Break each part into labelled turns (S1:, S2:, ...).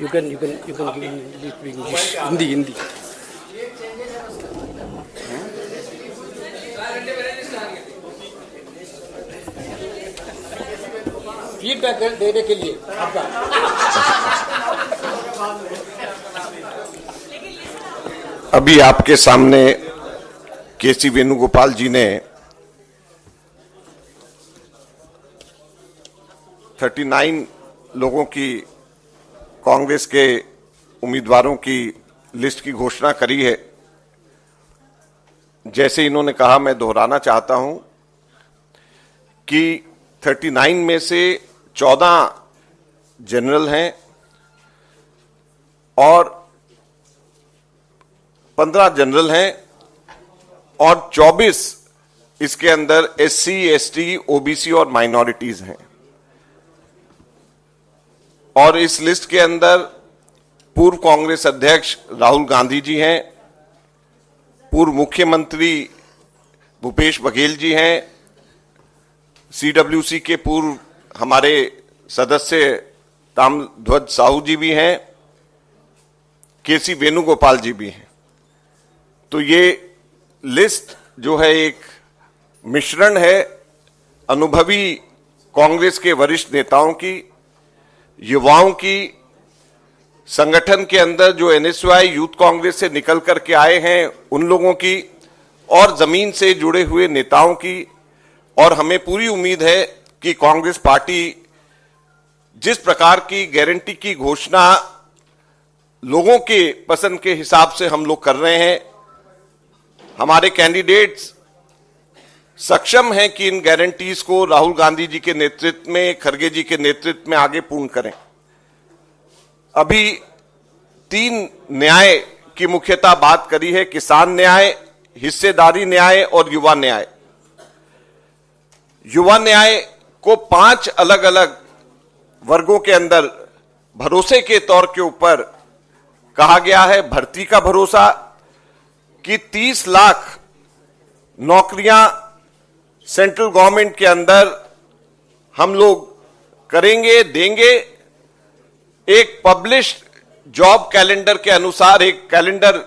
S1: You can give me English. Hindi. Feedback देने के लिए आपका
S2: अभी आपके सामने केसी वेणुगोपाल जी ने 39 लोगों की कांग्रेस के उम्मीदवारों की लिस्ट की घोषणा करी है। जैसे इन्होंने कहा, मैं दोहराना चाहता हूं कि 39 में से 14 जनरल हैं और 15 जनरल हैं और 24 इसके अंदर एससी, एसटी, ओबीसी और माइनॉरिटीज हैं। और इस लिस्ट के अंदर पूर्व कांग्रेस अध्यक्ष राहुल गांधी जी हैं, पूर्व मुख्यमंत्री भूपेश बघेल जी हैं, सीडब्ल्यूसी के पूर्व हमारे सदस्य ताम्रध्वज साहू जी भी हैं, केसी वेणुगोपाल जी भी हैं। तो ये लिस्ट जो है एक मिश्रण है अनुभवी कांग्रेस के वरिष्ठ नेताओं की, युवाओं की, संगठन के अंदर जो एनएसयूआई यूथ कांग्रेस से निकल करके आए हैं उन लोगों की, और जमीन से जुड़े हुए नेताओं की। और हमें पूरी उम्मीद है कि कांग्रेस पार्टी जिस प्रकार की गारंटी की घोषणा लोगों के पसंद के हिसाब से हम लोग कर रहे हैं, हमारे कैंडिडेट्स सक्षम हैं कि इन गारंटीज को राहुल गांधी जी के नेतृत्व में, खड़गे जी के नेतृत्व में आगे पूर्ण करें। अभी 3 न्याय की मुख्यतः बात करी है, किसान न्याय, हिस्सेदारी न्याय और युवा न्याय। युवा न्याय को 5 अलग अलग वर्गों के अंदर भरोसे के तौर के ऊपर कहा गया है। भर्ती का भरोसा कि 30 लाख नौकरियां सेंट्रल गवर्नमेंट के अंदर हम लोग करेंगे, देंगे। एक पब्लिश्ड जॉब कैलेंडर के अनुसार एक कैलेंडर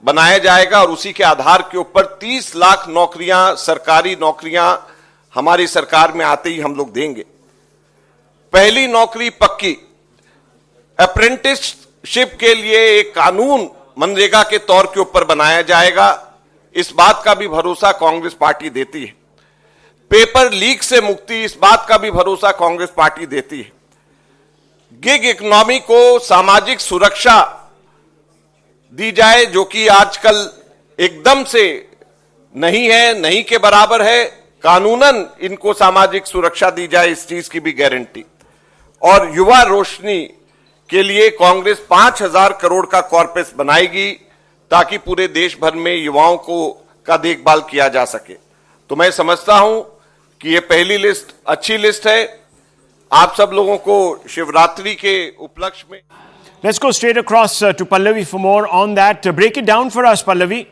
S2: बनाया जाएगा और उसी के आधार के ऊपर 30 लाख नौकरियां, सरकारी नौकरियां हमारी सरकार में आते ही हम लोग देंगे। पहली नौकरी पक्की, अप्रेंटिसशिप के लिए एक कानून मनरेगा के तौर के ऊपर बनाया जाएगा। इस बात का भी भरोसा कांग्रेस पार्टी देती है। पेपर लीक से मुक्ति, इस बात का भी भरोसा कांग्रेस पार्टी देती है। गिग इकोनॉमी को सामाजिक सुरक्षा दी जाए, जो कि आजकल एकदम से नहीं है, नहीं के बराबर है। कानूनन इनको सामाजिक सुरक्षा दी जाए, इस चीज की भी गारंटी। और युवा रोशनी के लिए कांग्रेस 5,000 करोड़ का कॉर्पस बनाएगी ताकि पूरे देश भर में युवाओं का देखभाल किया जा सके। तो मैं समझता हूं कि ये पहली लिस्ट अच्छी लिस्ट है। आप सब लोगों को शिवरात्रि के उपलक्ष्य में
S3: Let's go straight across to Pallavi for more on that. Break it down for us, Pallavi.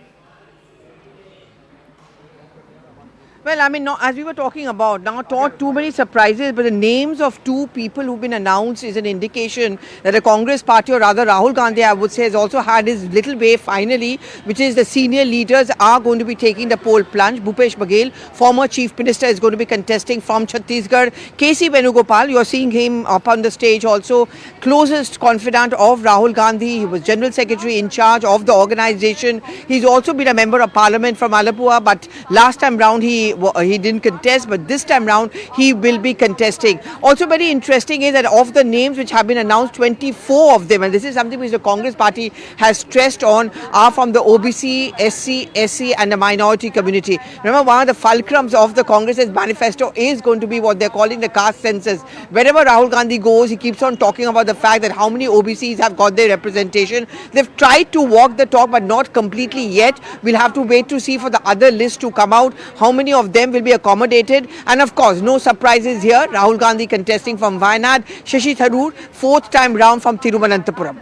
S4: Well, I mean, as we were talking about, not too many surprises, but the names of 2 people who've been announced is an indication that the Congress party, or rather Rahul Gandhi, I would say, has also had his little way finally, which is the senior leaders are going to be taking the poll plunge. Bhupesh Baghel, former chief minister, is going to be contesting from Chhattisgarh. KC Venugopal, you're seeing him up on the stage also, closest confidant of Rahul Gandhi. He was general secretary in charge of the organization. He's also been a member of parliament from Manipur, but last time round he didn't contest, but this time round he will be contesting. Also very interesting is that of the names which have been announced, 24 of them, and this is something which the Congress party has stressed on, are from the OBC, SC, SC and the minority community. Remember, one of the fulcrums of the Congress's manifesto is going to be what they're calling the caste census. Wherever Rahul Gandhi goes, he keeps on talking about the fact that how many OBCs have got their representation. They've tried to walk the talk, but not completely yet. We'll have to wait to see for the other list to come out, how many of them will be accommodated. And of course, no surprises here. Rahul Gandhi contesting from Wayanad, Shashi Tharoor, 4th time round from Thiruvananthapuram.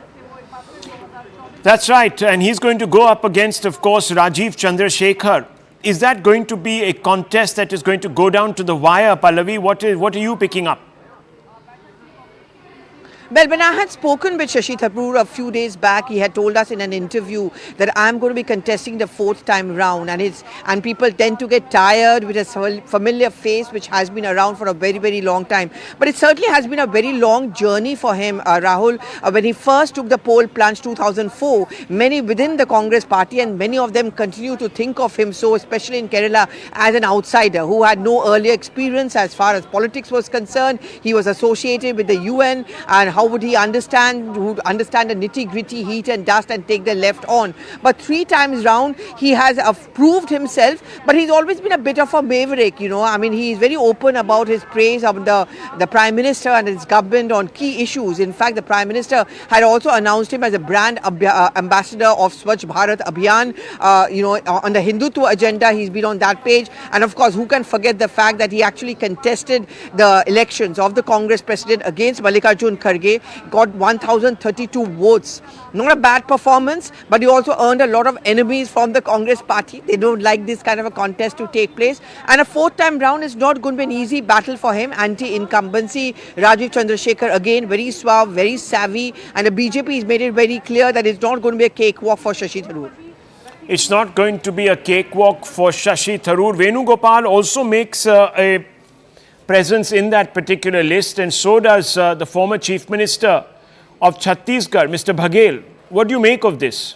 S3: That's right, and he's going to go up against, of course, Rajiv Chandrasekhar. Is that going to be a contest that is going to go down to the wire, Pallavi? What are you picking up?
S4: Well, when I had spoken with Shashi Tharoor a few days back, he had told us in an interview that I'm going to be contesting the fourth time round, and people tend to get tired with a familiar face which has been around for a very, very long time. But it certainly has been a very long journey for him, Rahul. When he first took the poll plunge 2004, many within the Congress party and many of them continue to think of him so, especially in Kerala, as an outsider who had no earlier experience as far as politics was concerned. He was associated with the UN, and how would he understand the nitty-gritty heat and dust and take the left on? But three times round, he has proved himself, but he's always been a bit of a maverick, you know. I mean, he's very open about his praise of the Prime Minister and his government on key issues. In fact, the Prime Minister had also announced him as a brand ambassador of Swachh Bharat Abhiyan. On the Hindutva agenda, he's been on that page. And of course, who can forget the fact that he actually contested the elections of the Congress president against Mallikarjun Kharge, got 1,032 votes. Not a bad performance, but he also earned a lot of enemies from the Congress party. They don't like this kind of a contest to take place. And a fourth time round is not going to be an easy battle for him. Anti-incumbency, Rajiv Chandrasekhar again, very suave, very savvy. And the BJP has made it very clear that it's not going to be a cakewalk for Shashi Tharoor.
S3: It's not going to be a cakewalk for Shashi Tharoor. Venugopal also makes a presence in that particular list, and so does the former Chief Minister of Chhattisgarh, Mr. Baghel. What do you make of this?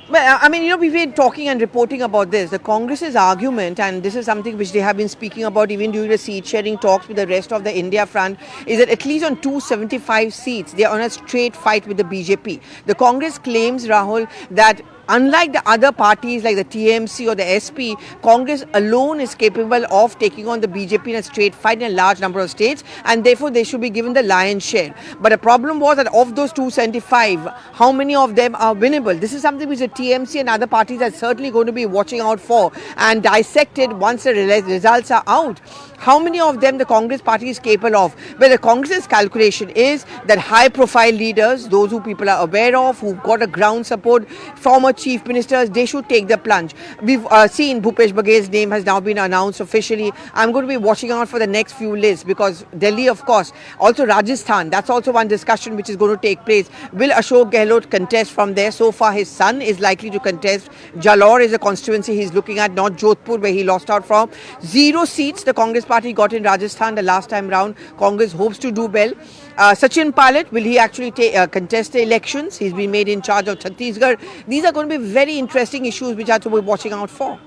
S4: Well, I mean, you know, we've been talking and reporting about this. The Congress's argument, and this is something which they have been speaking about even during the seat sharing talks with the rest of the India front, is that at least on 275 seats, they are on a straight fight with the BJP. The Congress claims, Rahul, that unlike the other parties like the TMC or the SP, Congress alone is capable of taking on the BJP in a straight fight in a large number of states, and therefore they should be given the lion's share. But the problem was that of those 275, how many of them are winnable? This is something which the TMC and other parties are certainly going to be watching out for and dissected once the results are out. How many of them the Congress party is capable of? Well, the Congress's calculation is that high-profile leaders, those who people are aware of, who've got a ground support, former chief ministers, they should take the plunge. We've seen Bhupesh Baghel's name has now been announced officially. I'm going to be watching out for the next few lists because Delhi, of course, also Rajasthan, that's also one discussion which is going to take place. Will Ashok Gehlot contest from there? So far, his son is likely to contest. Jalore is a constituency he's looking at, not Jodhpur, where he lost out from. 0 seats the Congress party got in Rajasthan the last time round. Congress hopes to do well. Sachin Pilot, will he actually contest the elections? He's been made in charge of Chhattisgarh. These are going to be very interesting issues which are to be watching out for.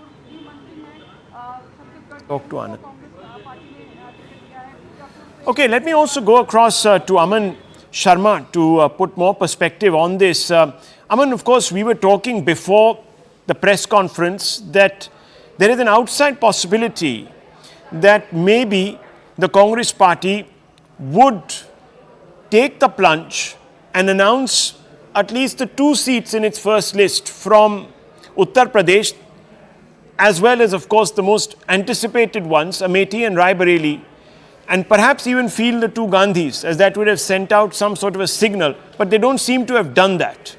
S3: Talk to Anand. Okay, let me also go across to Aman Sharma to put more perspective on this. Aman, of course, we were talking before the press conference that there is an outside possibility that maybe the Congress party would take the plunge and announce at least the 2 seats in its first list from Uttar Pradesh, as well as, of course, the most anticipated ones, Amethi and Rae Bareli, and perhaps even field the 2 Gandhis, as that would have sent out some sort of a signal, but they don't seem to have done that.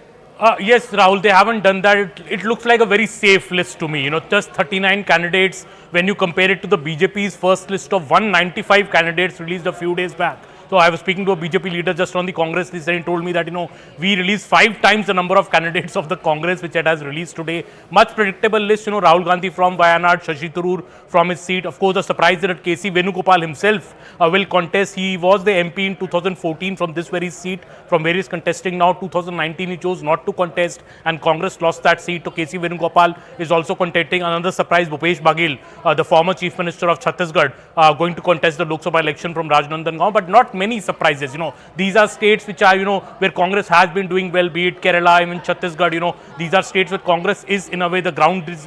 S5: Yes, Rahul, they haven't done that. It looks like a very safe list to me. You know, just 39 candidates when you compare it to the BJP's first list of 195 candidates released a few days back. So I was speaking to a BJP leader just on the Congress list and he told me that, you know, we released 5 times the number of candidates of the Congress which it has released today. Much predictable list, you know, Rahul Gandhi from Wayanad, Shashi Tharoor from his seat. Of course, the surprise that KC Venugopal himself will contest. He was the MP in 2014 from this very seat, from various contesting. Now 2019 he chose not to contest and Congress lost that seat. So KC Venugopal is also contesting. Another surprise, Bhupesh Baghel, the former Chief Minister of Chhattisgarh, going to contest the Lok Sabha election from Rajnandangaon, but not many surprises. You know, these are states which are, you know, where Congress has been doing well, be it Kerala, even Chhattisgarh. You know, these are states where Congress is in a way the ground is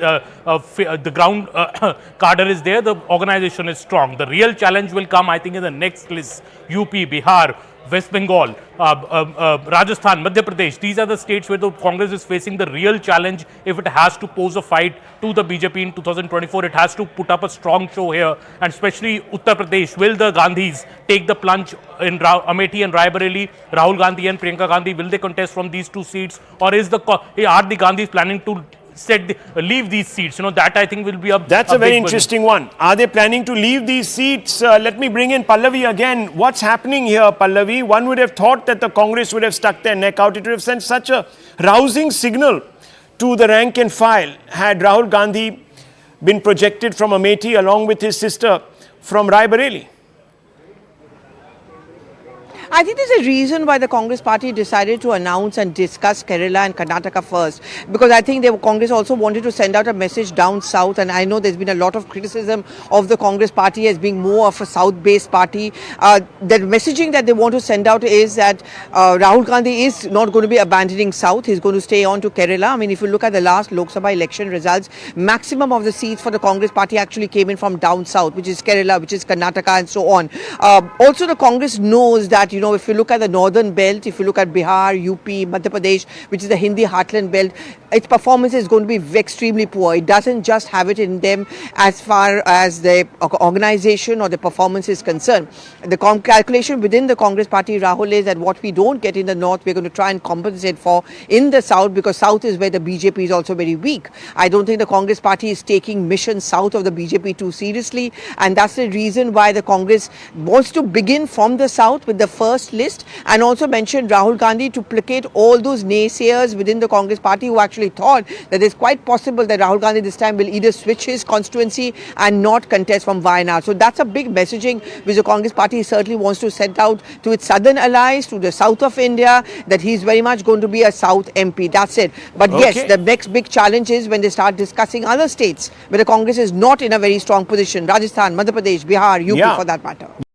S5: cadre is there, the organization is strong. The real challenge will come, I think, in the next list. UP, Bihar, West Bengal, Rajasthan, Madhya Pradesh. These are the states where the Congress is facing the real challenge. If it has to pose a fight to the BJP in 2024, it has to put up a strong show here. And especially Uttar Pradesh, will the Gandhis take the plunge in Amethi and Rae Bareli? Rahul Gandhi and Priyanka Gandhi, will they contest from these 2 seats? Or are the Gandhis planning to leave these seats. That I think will be a
S3: That's a very interesting one. Are they planning to leave these seats? Let me bring in Pallavi again. What's happening here, Pallavi? One would have thought that the Congress would have stuck their neck out. It would have sent such a rousing signal to the rank and file had Rahul Gandhi been projected from Amethi along with his sister from Raebareli.
S4: I think there's a reason why the Congress party decided to announce and discuss Kerala and Karnataka first, because I think the Congress also wanted to send out a message down south, and I know there's been a lot of criticism of the Congress party as being more of a south-based party. The messaging that they want to send out is that Rahul Gandhi is not going to be abandoning south, he's going to stay on to Kerala. I mean, if you look at the last Lok Sabha election results, maximum of the seats for the Congress party actually came in from down south, which is Kerala, which is Karnataka and so on. Also, the Congress knows that, if you look at the northern belt, if you look at Bihar, UP, Madhya Pradesh, which is the Hindi heartland belt, its performance is going to be extremely poor. It doesn't just have it in them as far as the organization or the performance is concerned. The calculation within the Congress party, Rahul, is that what we don't get in the north, we're going to try and compensate for in the south, because south is where the BJP is also very weak. I don't think the Congress party is taking mission south of the BJP too seriously, and that's the reason why the Congress wants to begin from the south with the first list, and also mentioned Rahul Gandhi to placate all those naysayers within the Congress party who actually thought that it's quite possible that Rahul Gandhi this time will either switch his constituency and not contest from Wayanad. So that's a big messaging which the Congress party certainly wants to send out to its southern allies, to the south of India, that he's very much going to be a South MP. That's it. But yes, the next big challenge is when they start discussing other states where the Congress is not in a very strong position. Rajasthan, Madhya Pradesh, Bihar, UP for that matter.